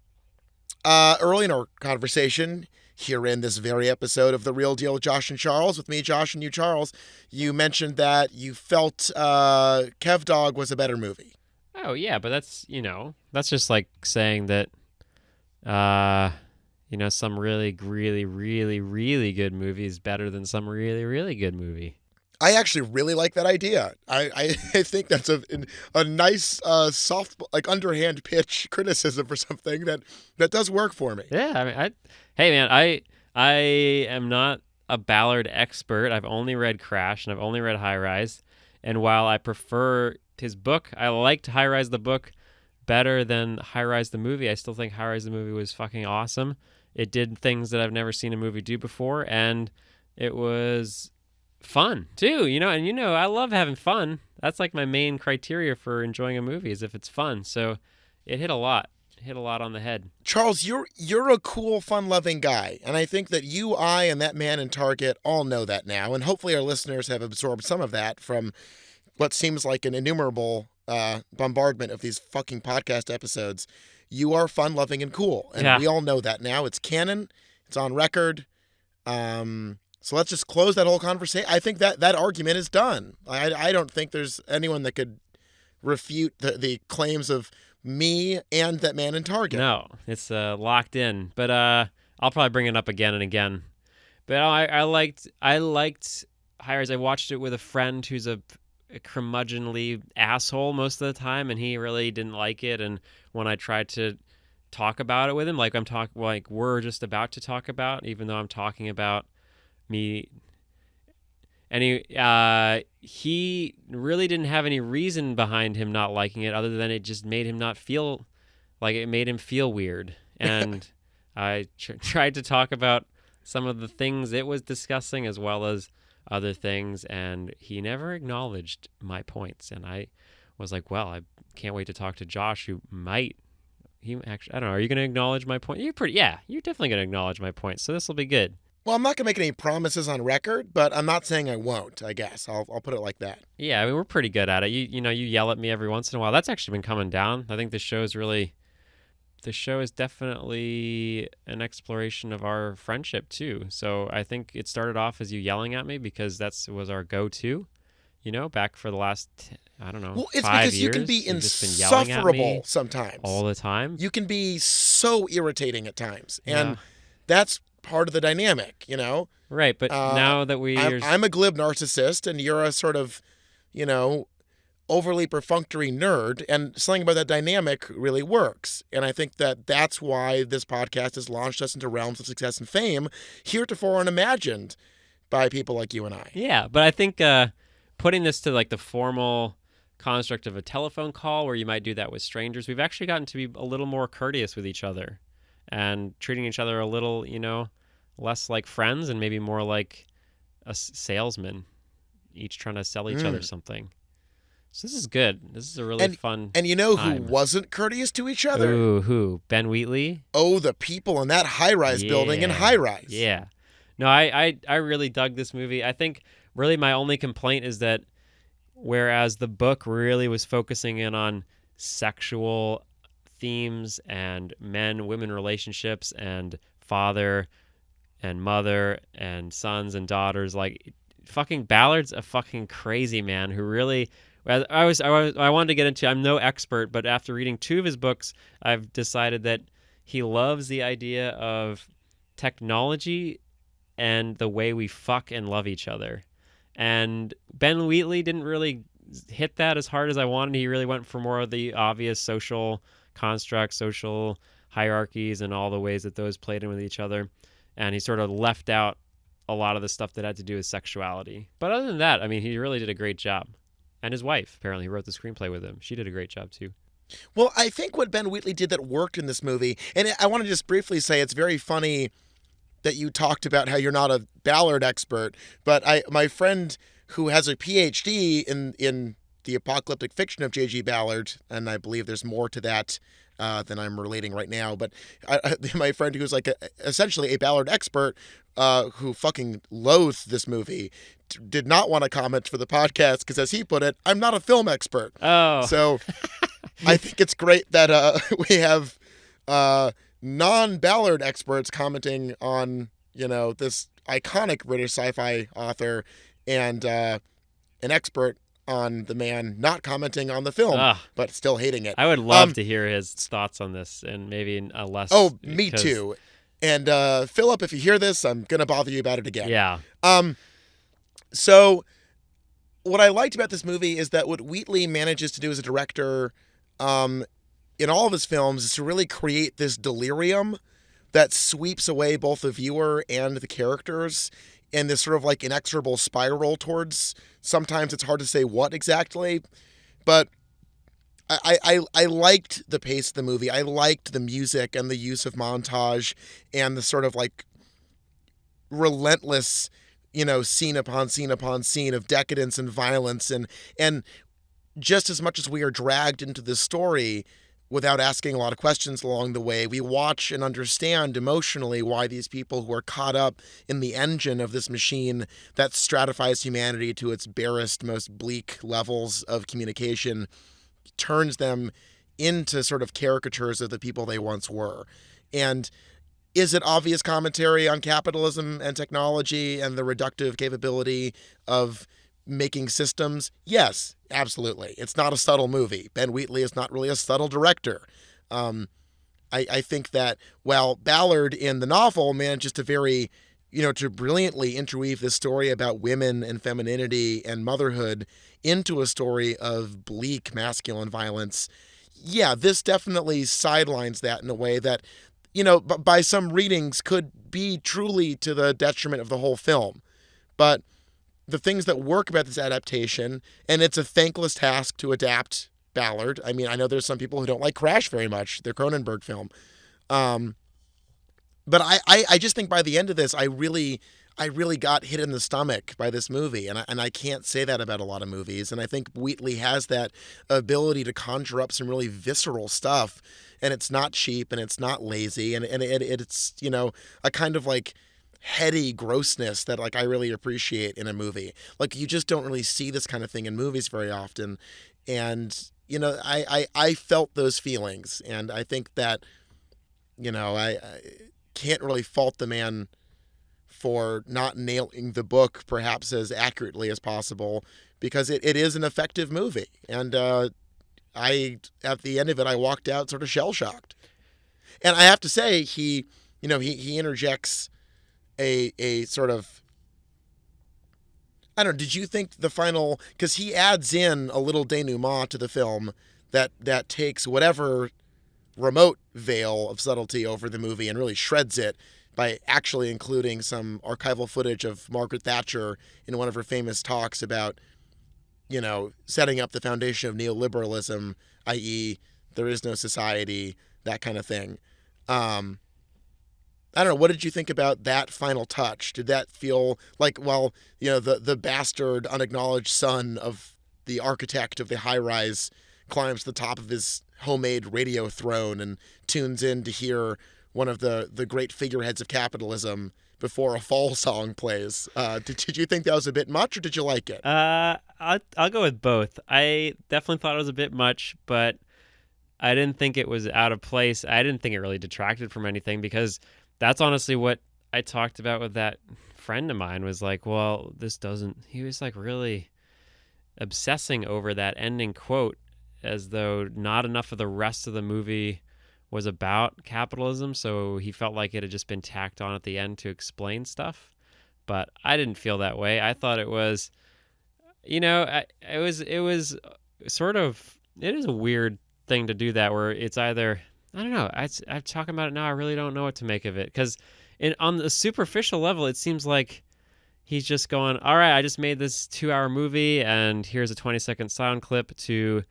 Early in our conversation, here in this very episode of The Real Deal, Josh and Charles, with me, Josh, and you, Charles, you mentioned that you felt Kev Dog was a better movie. Oh yeah, but that's that's just like saying that some really, really, really, really good movie is better than some really, really good movie. I actually really like that idea. I think that's a nice, soft, like underhand pitch criticism for something that does work for me. Yeah, I mean, hey man, I am not a Ballard expert. I've only read Crash and I've only read High Rise, and while I prefer his book, I liked High Rise the book better than High Rise the movie. I still think High Rise the movie was fucking awesome. It did things that I've never seen a movie do before, and it was fun too, and I love having fun. That's like my main criteria for enjoying a movie, is if it's fun. So it hit a lot. It hit a lot on the head. Charles, you're a cool, fun-loving guy, and I think that you, I, and that man in Target all know that now, and hopefully our listeners have absorbed some of that from what seems like an innumerable bombardment of these fucking podcast episodes. You are fun-loving and cool, and we all know that now. It's canon. It's on record. So let's just close that whole conversation. I think that argument is done. I don't think there's anyone that could refute the claims of me and that man in Target. No, it's locked in. But I'll probably bring it up again and again. But I liked High Rise. I watched it with a friend who's a curmudgeonly asshole most of the time, and he really didn't like it. And when I tried to talk about it with him, like we're just about to talk about, even though I'm talking about me, and he really didn't have any reason behind him not liking it other than it just made him not feel like it made him feel weird. And I tried to talk about some of the things it was discussing as well as other things, and he never acknowledged my points. And I was like, well, I can't wait to talk to Josh, who might. He actually, I don't know. Are you going to acknowledge my point? You're definitely going to acknowledge my point. So this will be good. Well, I'm not going to make any promises on record, but I'm not saying I won't, I guess. I'll put it like that. Yeah, I mean, we're pretty good at it. You yell at me every once in a while. That's actually been coming down. I think the show is definitely an exploration of our friendship, too. So I think it started off as you yelling at me because was our go-to, back for the last, I don't know, well, it's 5 because years. You can be You've just been yelling at me insufferable sometimes. all the time. You can be so irritating at times. And that's part of the dynamic, Right, but now that I'm a glib narcissist and you're a sort of, overly perfunctory nerd, and something about that dynamic really works. And I think that that's why this podcast has launched us into realms of success and fame heretofore unimagined by people like you and I. Yeah, but I think putting this to like the formal construct of a telephone call where you might do that with strangers, we've actually gotten to be a little more courteous with each other and treating each other a little, less like friends and maybe more like a salesman, each trying to sell each other something. So this is good. This is a really fun And you know time. who wasn't courteous to each other? Ooh, who? Ben Wheatley? Oh, the people in that high-rise building in High Rise. Yeah. No, I really dug this movie. I think really my only complaint is that whereas the book really was focusing in on sexual themes and men-women relationships and father and mother and sons and daughters, like fucking Ballard's a fucking crazy man who really... I wanted to get into, I'm no expert, but after reading 2 of his books, I've decided that he loves the idea of technology and the way we fuck and love each other. And Ben Wheatley didn't really hit that as hard as I wanted. He really went for more of the obvious social constructs, social hierarchies, and all the ways that those played in with each other. And he sort of left out a lot of the stuff that had to do with sexuality. But other than that, I mean, he really did a great job. And his wife, apparently, wrote the screenplay with him. She did a great job, too. Well, I think what Ben Wheatley did that worked in this movie, and I want to just briefly say it's very funny that you talked about how you're not a Ballard expert, but my friend who has a PhD in the apocalyptic fiction of J.G. Ballard, and I believe there's more to that than I'm relating right now, but my friend who's like essentially a Ballard expert who fucking loathed this movie did not want to comment for the podcast because, as he put it, I'm not a film expert. Oh. So I think it's great that we have non-Ballard experts commenting on, this iconic British sci-fi author and an expert on the man not commenting on the film, but still hating it. I would love to hear his thoughts on this and maybe a less... Oh, me too. And Philip, if you hear this, I'm going to bother you about it again. Yeah. So what I liked about this movie is that what Wheatley manages to do as a director in all of his films is to really create this delirium that sweeps away both the viewer and the characters in this sort of like inexorable spiral towards, sometimes it's hard to say what exactly, but I liked the pace of the movie. I liked the music and the use of montage and the sort of like relentless, scene upon scene upon scene of decadence and violence, and just as much as we are dragged into this story without asking a lot of questions along the way, we watch and understand emotionally why these people who are caught up in the engine of this machine that stratifies humanity to its barest, most bleak levels of communication turns them into sort of caricatures of the people they once were. And is it obvious commentary on capitalism and technology and the reductive capability of making systems? Yes, absolutely. It's not a subtle movie. Ben Wheatley is not really a subtle director. I think that while Ballard in the novel manages to to brilliantly interweave this story about women and femininity and motherhood into a story of bleak masculine violence, yeah, this definitely sidelines that in a way that, by some readings could be truly to the detriment of the whole film. But the things that work about this adaptation, and it's a thankless task to adapt Ballard. I mean, I know there's some people who don't like Crash very much, their Cronenberg film. But I just think by the end of this, I really got hit in the stomach by this movie, and I can't say that about a lot of movies. And I think Wheatley has that ability to conjure up some really visceral stuff, and it's not cheap and it's not lazy, and it's a kind of like heady grossness that like I really appreciate in a movie. Like you just don't really see this kind of thing in movies very often, and I felt those feelings, and I think that I can't really fault the man for not nailing the book perhaps as accurately as possible, because it is an effective movie. And at the end of it, I walked out sort of shell-shocked. And I have to say, he interjects a sort of, I don't know, did you think the final, because he adds in a little denouement to the film that takes whatever remote veil of subtlety over the movie and really shreds it by actually including some archival footage of Margaret Thatcher in one of her famous talks about, setting up the foundation of neoliberalism, i.e., there is no society, that kind of thing. I don't know, what did you think about that final touch? Did that feel like, well, the bastard, unacknowledged son of the architect of the high-rise climbs to the top of his homemade radio throne and tunes in to hear one of the great figureheads of capitalism before a fall song plays. Did you think that was a bit much, or did you like it? I'll go with both. I definitely thought it was a bit much, but I didn't think it was out of place. I didn't think it really detracted from anything, because that's honestly what I talked about with that friend of mine, was like, well, he was like really obsessing over that ending quote as though not enough of the rest of the movie was about capitalism, so he felt like it had just been tacked on at the end to explain stuff. But I didn't feel that way. I thought it was, it was sort of, it is a weird thing to do that, where it's either, I don't know, I'm talking about it now, I really don't know what to make of it, because on the superficial level, it seems like he's just going, all right, I just made this 2-hour movie, and here's a 20-second sound clip to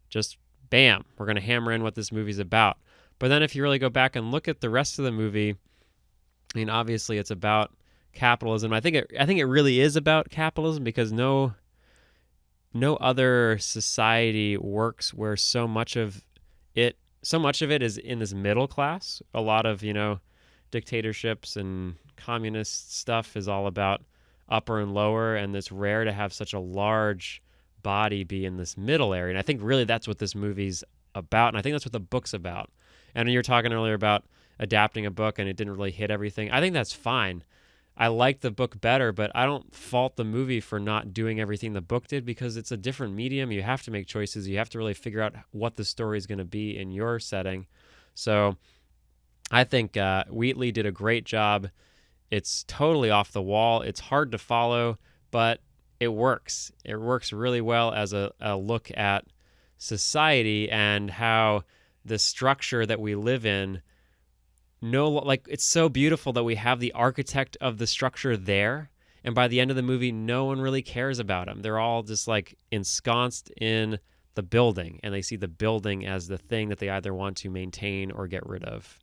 just, bam, we're going to hammer in what this movie's about. But then if you really go back and look at the rest of the movie, I mean, obviously it's about capitalism. I think it really is about capitalism, because no other society works where so much of it is in this middle class. A lot of, dictatorships and communist stuff is all about upper and lower, and it's rare to have such a large body be in this middle area. And I think really that's what this movie's about, and I think that's what the book's about. And you were talking earlier about adapting a book and it didn't really hit everything. I think that's fine. I like the book better, but I don't fault the movie for not doing everything the book did, because it's a different medium. You have to make choices. You have to really figure out what the story is going to be in your setting. So I think Wheatley did a great job. It's totally off the wall. It's hard to follow, but it works. It works really well as a look at society and how the structure that we live in, it's so beautiful that we have the architect of the structure there, and by the end of the movie, no one really cares about them. They're all just like ensconced in the building, and they see the building as the thing that they either want to maintain or get rid of.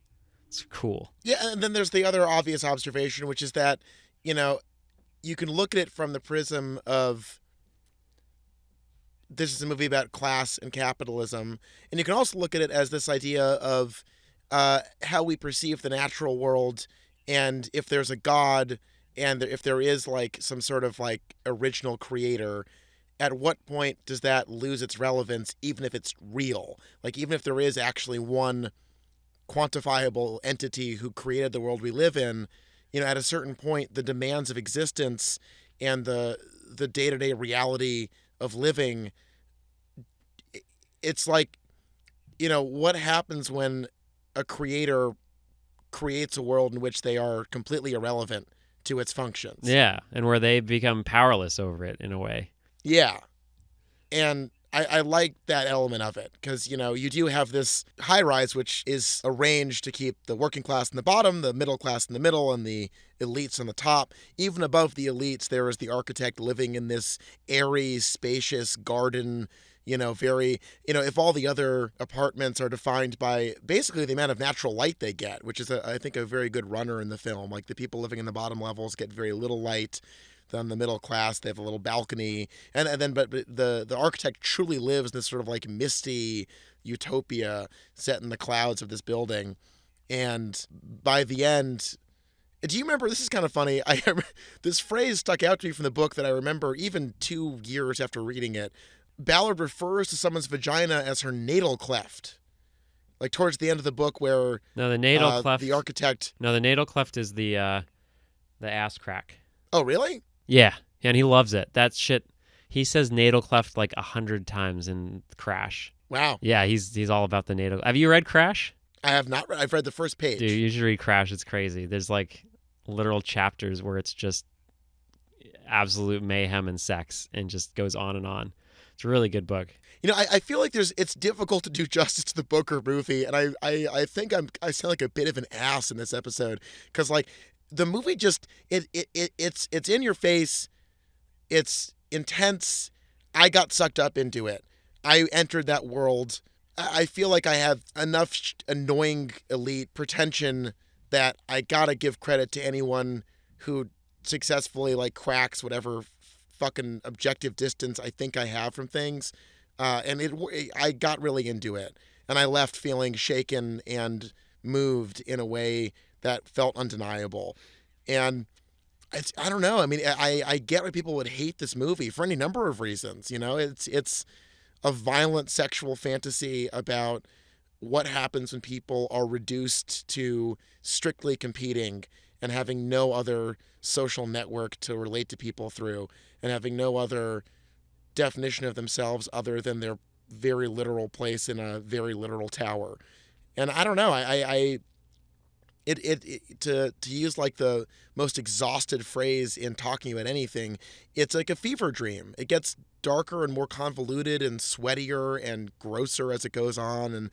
It's cool. Yeah, and then there's the other obvious observation, which is that, you can look at it from the prism of this is a movie about class and capitalism, and you can also look at it as this idea of how we perceive the natural world, and if there's a god, and if there is like some sort of like original creator, at what point does that lose its relevance, even if it's real? Like, even if there is actually one quantifiable entity who created the world we live in, at a certain point, the demands of existence and the day-to-day reality of living, it's like, what happens when a creator creates a world in which they are completely irrelevant to its functions? Yeah, and where they become powerless over it in a way. Yeah. And I like that element of it because, you do have this high rise, which is arranged to keep the working class in the bottom, the middle class in the middle, and the elites on the top. Even above the elites, there is the architect living in this airy, spacious garden, very, if all the other apartments are defined by basically the amount of natural light they get, which is, I think, a very good runner in the film. Like, the people living in the bottom levels get very little light. Then the middle class, they have a little balcony, but the architect truly lives in this sort of like misty utopia set in the clouds of this building. And by the end, do you remember? This is kind of funny. This phrase stuck out to me from the book that I remember even 2 years after reading it. Ballard refers to someone's vagina as her natal cleft. Like towards the end of the book, where No, the natal cleft. The architect. No, the natal cleft is the ass crack. Oh, really? Yeah, and he loves it. That shit. He says natal cleft like 100 times in Crash. Wow. Yeah, he's all about the natal. Have you read Crash? I have not. I've read the first page. Dude, you should read Crash. It's crazy. There's like literal chapters where it's just absolute mayhem and sex, and just goes on and on. It's a really good book. I feel like it's difficult to do justice to the book or movie, and I think I sound like a bit of an ass in this episode because like. The movie just it's in your face. It's intense. I got sucked up into it. I entered that world. I feel like I have enough annoying elite pretension that I gotta give credit to anyone who successfully like cracks whatever fucking objective distance I think I have from things. I got really into it, and I left feeling shaken and moved in a way that felt undeniable. And I don't know. I mean, I get why people would hate this movie for any number of reasons. It's a violent sexual fantasy about what happens when people are reduced to strictly competing and having no other social network to relate to people through, and having no other definition of themselves other than their very literal place in a very literal tower. And I don't know. To use like the most exhausted phrase in talking about anything, it's like a fever dream. It gets darker and more convoluted and sweatier and grosser as it goes on. And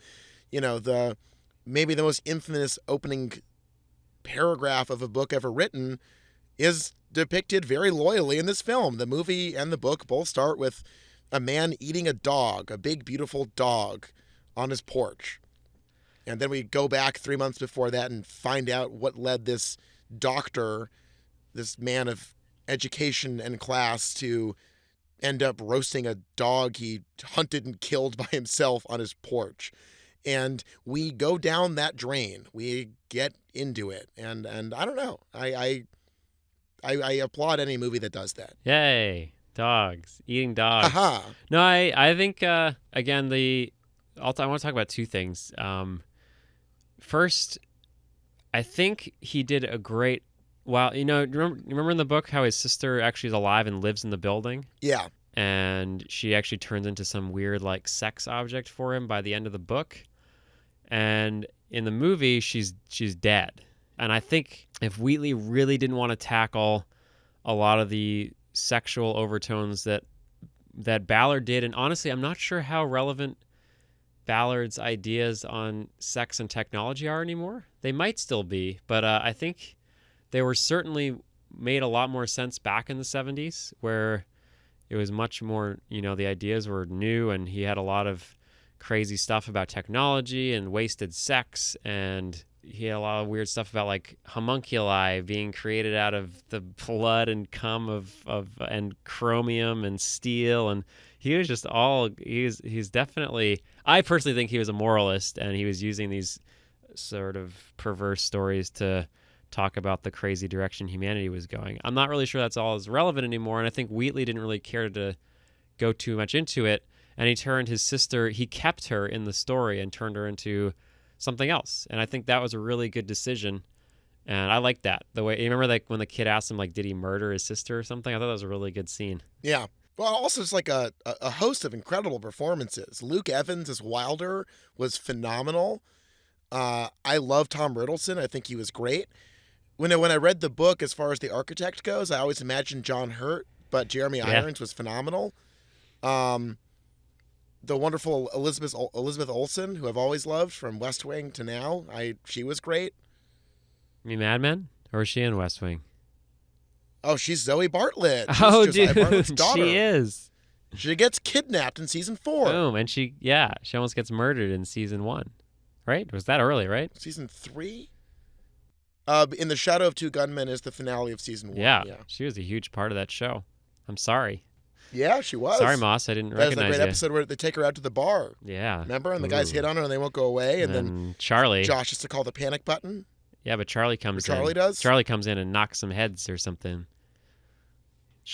maybe the most infamous opening paragraph of a book ever written is depicted very loyally in this film. The movie and the book both start with a man eating a dog, a big beautiful dog, on his porch. And then we go back 3 months before that and find out what led this doctor, this man of education and class, to end up roasting a dog he hunted and killed by himself on his porch. And we go down that drain. We get into it. And I don't know. I applaud any movie that does that. Yay. Dogs. Eating dogs. Aha. No, I think, again, I want to talk about two things. First, I think he did a great. Well, remember in the book how his sister actually is alive and lives in the building? Yeah. And she actually turns into some weird like sex object for him by the end of the book. And in the movie, she's dead. And I think if Wheatley really didn't want to tackle a lot of the sexual overtones that Ballard did, and honestly, I'm not sure how relevant Ballard's ideas on sex and technology are anymore. They might still be, but I think they were certainly made a lot more sense back in the 70s, where it was much more, the ideas were new, and he had a lot of crazy stuff about technology and wasted sex, and he had a lot of weird stuff about like homunculi being created out of the blood and cum of and chromium and steel, and he was just he's definitely, I personally think he was a moralist, and he was using these sort of perverse stories to talk about the crazy direction humanity was going. I'm not really sure that's all as relevant anymore, and I think Wheatley didn't really care to go too much into it, and he kept her in the story and turned her into something else, and I think that was a really good decision, and I like that. The way, you remember like when the kid asked him like, did he murder his sister or something? I thought that was a really good scene. Yeah. Well, also it's like a host of incredible performances. Luke Evans as Wilder was phenomenal. I love Tom Riddleson. I think he was great. When I read the book, as far as the architect goes, I always imagined John Hurt, but Jeremy Irons was phenomenal. The wonderful Elizabeth Olsen, who I've always loved from West Wing to now, she was great. You mean Mad Men? Or is she in West Wing? Oh, she's Zoe Bartlett. She's dude, Bartlett's daughter. She is. She gets kidnapped in season 4. Boom, and she almost gets murdered in season 1. Right? Was that early, right? Season 3? In the Shadow of Two Gunmen is the finale of season 1. Yeah, she was a huge part of that show. I'm sorry. Yeah, she was. Sorry, Moss, I didn't recognize you. That was the great episode where they take her out to the bar. Yeah. Remember? And the guys hit on her and they won't go away. And then Charlie. Josh has to call the panic button. Yeah, but Charlie comes in. Charlie does? Charlie comes in and knocks some heads or something.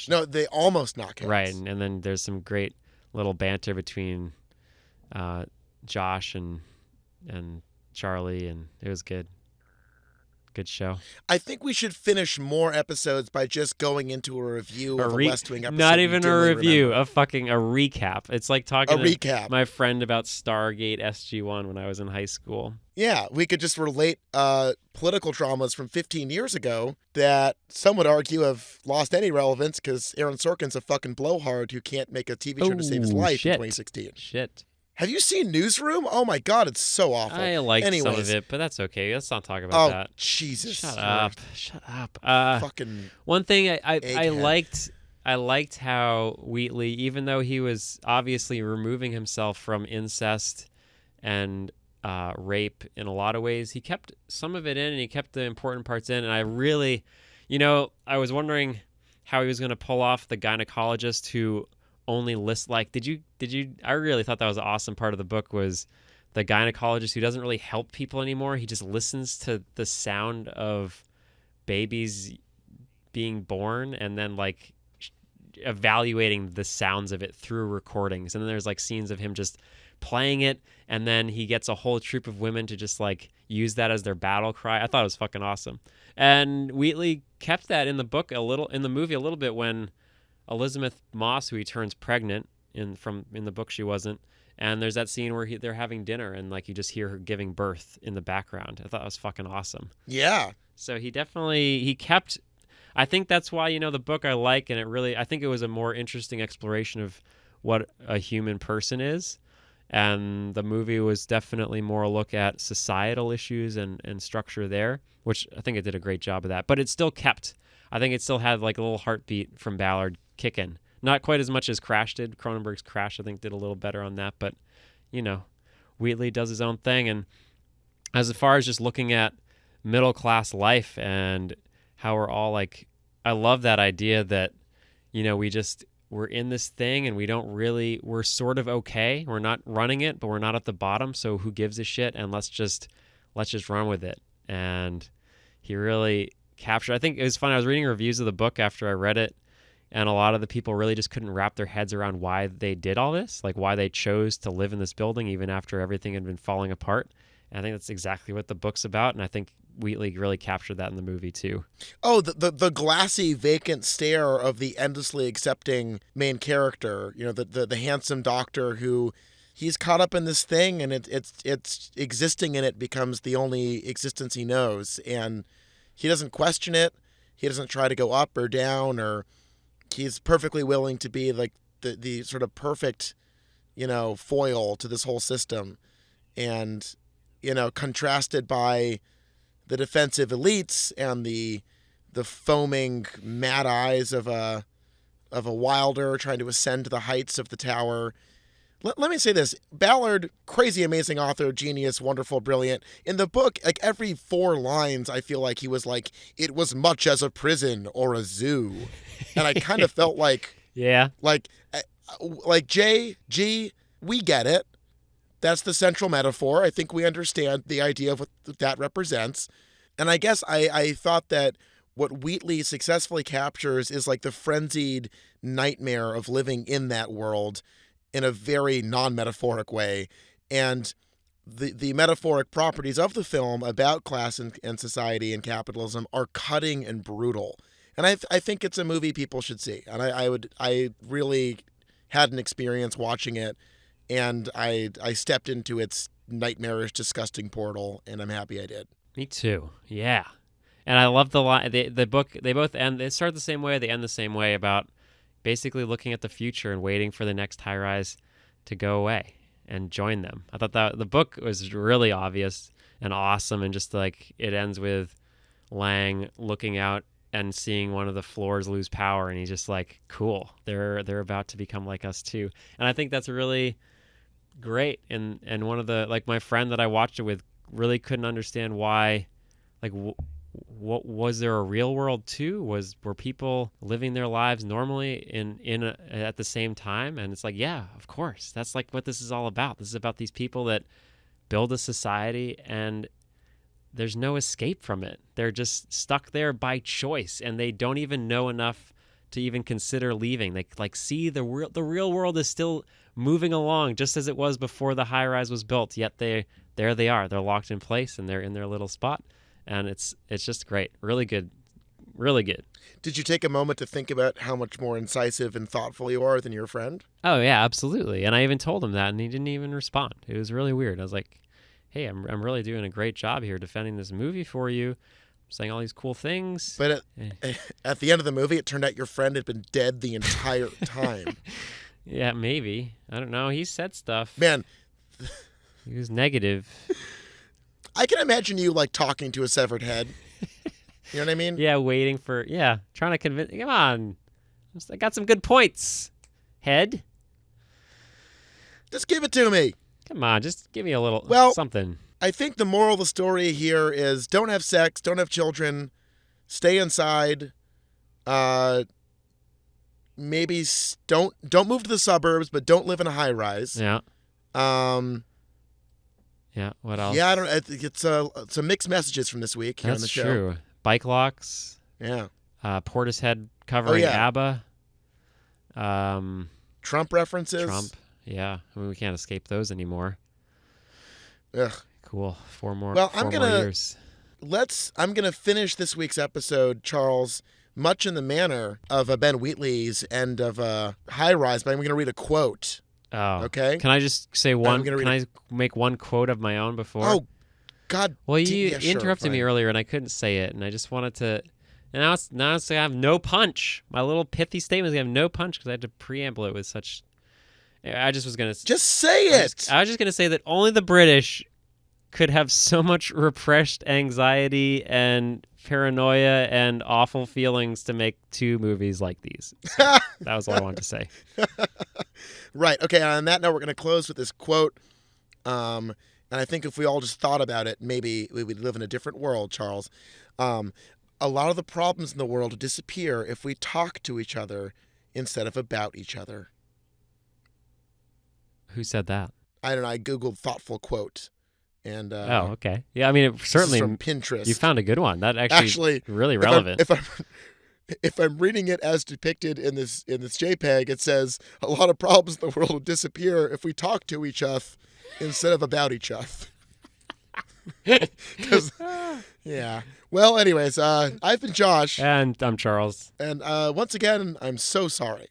No, they almost knock heads. Right, and then there's some great little banter between Josh and Charlie, and it was good. Good show. I think we should finish more episodes by just going into a review of a West Wing episode. Not even a review, a recap. It's like talking to my friend about Stargate SG-1 when I was in high school. Yeah, we could just relate political dramas from 15 years ago that some would argue have lost any relevance because Aaron Sorkin's a fucking blowhard who can't make a TV show to save his life in 2016. Shit. Have you seen Newsroom? Oh my God, it's so awful. I liked some of it, but that's okay. Let's not talk about that. Oh, Jesus. Shut up. Fucking one thing I liked how Wheatley, even though he was obviously removing himself from incest and rape in a lot of ways, he kept some of it in and he kept the important parts in. And I really, I was wondering how he was going to pull off the gynecologist who only list, like, did you I really thought that was an awesome part of the book, was the gynecologist who doesn't really help people anymore. He just listens to the sound of babies being born and then like evaluating the sounds of it through recordings. And then there's like scenes of him just playing it, and then he gets a whole troop of women to just like use that as their battle cry. I thought it was fucking awesome. And Wheatley kept that in the book a little, in the movie a little bit, when Elizabeth Moss, who he turns pregnant in the book she wasn't, and there's that scene where they're having dinner and like you just hear her giving birth in the background. I thought it was fucking awesome. Yeah. So he kept, I think that's why, the book I like, and I think it was a more interesting exploration of what a human person is. And the movie was definitely more a look at societal issues and structure there, which I think it did a great job of that. But it still I think it still had like a little heartbeat from Ballard kicking. Not quite as much as Crash did. Cronenberg's Crash, I think, did a little better on that. But, Wheatley does his own thing. And as far as just looking at middle-class life and how we're all like, I love that idea that, we're in this thing and we're sort of okay. We're not running it, but we're not at the bottom. So who gives a shit? And let's just run with it. And he really captured, I think it was fun. I was reading reviews of the book after I read it, and a lot of the people really just couldn't wrap their heads around why they did all this, like why they chose to live in this building even after everything had been falling apart. And I think that's exactly what the book's about, and I think Wheatley really captured that in the movie too. Oh, the glassy, vacant stare of the endlessly accepting main character, the handsome doctor who he's caught up in this thing, and it's existing in it becomes the only existence he knows, and he doesn't question it. He doesn't try to go up or down, or he's perfectly willing to be like the sort of perfect, foil to this whole system. And, contrasted by the defensive elites and the foaming mad eyes of a a wilder trying to ascend to the heights of the tower. Let me say this. Ballard, crazy, amazing author, genius, wonderful, brilliant. In the book, like every 4 lines, I feel like he was like, it was much as a prison or a zoo. And I kind of felt like, Yeah. like J, G, we get it. That's the central metaphor. I think we understand the idea of what that represents. And I guess I thought that what Wheatley successfully captures is like the frenzied nightmare of living in that world in a very non-metaphoric way. And the metaphoric properties of the film about class and society and capitalism are cutting and brutal. And I think it's a movie people should see. And I really had an experience watching it, and I stepped into its nightmarish, disgusting portal, and I'm happy I did. Me too. Yeah. And I love the line. The book, they both end, they start the same way, they end the same way, about basically looking at the future and waiting for the next high rise to go away and join them. I thought that the book was really obvious and awesome, and just like it ends with Lang looking out and seeing one of the floors lose power, and he's just like, cool, they're about to become like us too. And I think that's really great. And one of the, like, my friend that I watched it with really couldn't understand why, like, what was there a real world too? Were people living their lives normally at the same time? And it's like, yeah, of course. That's like what this is all about. This is about these people that build a society, and there's no escape from it. They're just stuck there by choice, and they don't even know enough to even consider leaving. They like see the real world is still moving along just as it was before the high rise was built. Yet there they are. They're locked in place, and they're in their little spot. And it's just great. Really good. Really good. Did you take a moment to think about how much more incisive and thoughtful you are than your friend? Oh, yeah, absolutely. And I even told him that, and he didn't even respond. It was really weird. I was like, hey, I'm really doing a great job here defending this movie for you. I'm saying all these cool things. But at the end of the movie, it turned out your friend had been dead the entire time. Yeah, maybe. I don't know. He said stuff. Man. He was negative. I can imagine you, like, talking to a severed head. You know what I mean? Yeah, trying to convince. Come on. I got some good points, head. Just give it to me. Come on, just give me a little something. I think the moral of the story here is don't have sex, don't have children, stay inside. Maybe don't move to the suburbs, but don't live in a high rise. Yeah. Yeah, what else? Yeah, I don't. It's some mixed messages from this week here on the show. That's true. Bike locks. Yeah. Portishead covering ABBA. Trump references. Trump. Yeah, I mean, we can't escape those anymore. Ugh. Cool. 4 more. Well, four more years. I'm gonna finish this week's episode, Charles, much in the manner of Ben Wheatley's end of High Rise, but I'm gonna read a quote. Oh. Okay. Can I just say one? Can I make one quote of my own before? Oh, God. Well, you interrupted me earlier, and I couldn't say it, and I just wanted to. And now it's gonna have no punch. My little pithy statement is gonna have no punch because I had to preamble it with such. I just was gonna just say it. I was just gonna say that only the British could have so much repressed anxiety and paranoia and awful feelings to make 2 movies like these. So that was all I wanted to say. Right. Okay. On that note, we're going to close with this quote. And I think if we all just thought about it, maybe we would live in a different world, Charles. A lot of the problems in the world would disappear if we talk to each other instead of about each other. Who said that? I don't know. I Googled thoughtful quote. And oh, okay. Yeah, I mean, it certainly from Pinterest. You found a good one. That actually really relevant. If I'm reading it as depicted in this JPEG, it says a lot of problems in the world will disappear if we talk to each other instead of about each other. Yeah. Well, anyways, I've been Josh, and I'm Charles, and once again, I'm so sorry.